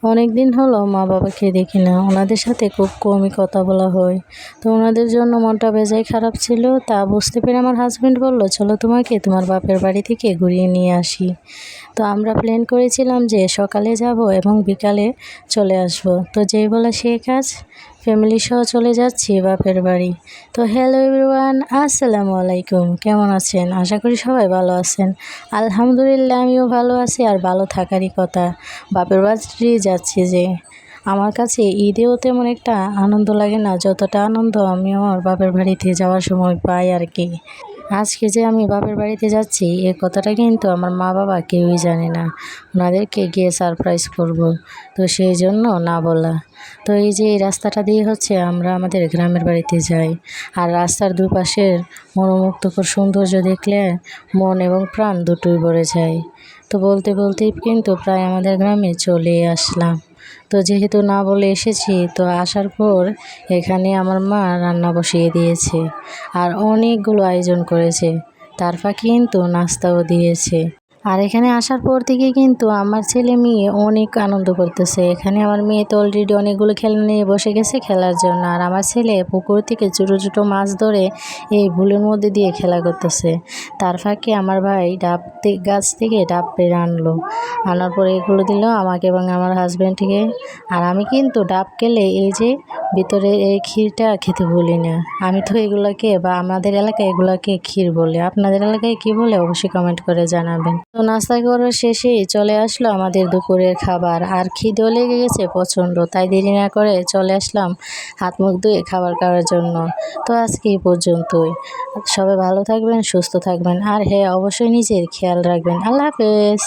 অনেক দিন হলো মা বাবাকে দেখি না, ওনাদের সাথে খুব কমই কথা বলা হয়। তো ওনাদের জন্য মনটা বেজায় খারাপ ছিল। তা বুঝতে পেরে আমার হাজব্যান্ড বলল, চলো তোমাকে তোমার বাপের বাড়ি থেকে ঘুরিয়ে নিয়ে আসি। তো আমরা প্ল্যান করেছিলাম যে সকালে যাব এবং বিকালে চলে আসব। তো যেই বলা সেই কাজ, ফ্যামিলি সহ চলে যাচ্ছি বাপের বাড়ি। তো হ্যালো এভরিওয়ান, আসসালামু আলাইকুম। কেমন আছেন? আশা করি সবাই ভালো আছেন। আলহামদুলিল্লাহ আমিও ভালো আছি, আর ভালো থাকারই কথা। বাপের বাড়ি যাচ্ছি যে, আমার কাছে ঈদেও তেমন একটা আনন্দ লাগে না, যতটা আনন্দ আমি আমার বাপের বাড়িতে যাওয়ার সময় পাই আর কি। আজকে যে আমি বাপের বাড়িতে যাচ্ছি এই কথাটা কিন্তু আমার মা বাবা কেউই জানে না। ওনাদেরকে গিয়ে সারপ্রাইজ করব, তো সেই জন্য না বলা। তো এই যে এই রাস্তাটা দিয়ে হচ্ছে আমরা আমাদের গ্রামের বাড়িতে যাই। আর রাস্তার দুপাশের মনোমুগ্ধকর সৌন্দর্য দেখলে মন এবং প্রাণ দুটোই ভরে যায়। তো বলতে বলতেই কিন্তু প্রায় আমাদের গ্রামে চলে আসলাম। তো যেহেতু না বলে এসেছি, তো আসার পর এখানে আমার মা রান্না বসিয়ে দিয়েছে আর অনেকগুলো আয়োজন করেছে। তার ফাঁকে কিন্তু নাস্তাও দিয়েছে। আর এখানে আসার পর থেকে কিন্তু আমার ছেলে মেয়ে অনেক আনন্দ করতেছে। এখানে আমার মেয়ে তো অলরেডি অনেকগুলো খেলনা নিয়ে বসে গেছে খেলার জন্য, আর আমার ছেলে পুকুর থেকে ছোটো ছোটো মাছ ধরে এই ভুলের মধ্যে দিয়ে খেলা করতেছে। তার ফাঁকে আমার ভাই গাছ থেকে ডাব পেড়ে আনার পরে এগুলো দিল আমাকে এবং আমার হাজব্যান্ডকে। আর আমি কিন্তু ডাব খেলে এই যে ভিতরে এই ক্ষীরটা খেতে ভুলি না। আমি তো এগুলোকে, বা আমাদের এলাকায় এগুলোকে ক্ষীর বলে, আপনাদের এলাকায় কি বলে অবশ্যই কমেন্ট করে জানাবেন। তো নাস্তা করার শেষেই চলে আসলো আমাদের দুপুরের খাবার, আর খিদেও লেগে গেছে প্রচণ্ড। তাই দেরি না করে চলে আসলাম হাত মুখ ধুয়ে খাবার খাওয়ার জন্য। তো আজকে এই পর্যন্তই। সবাই ভালো থাকবেন, সুস্থ থাকবেন, আর হ্যাঁ অবশ্যই নিজের খেয়াল রাখবেন। আল্লাহ হাফেজ।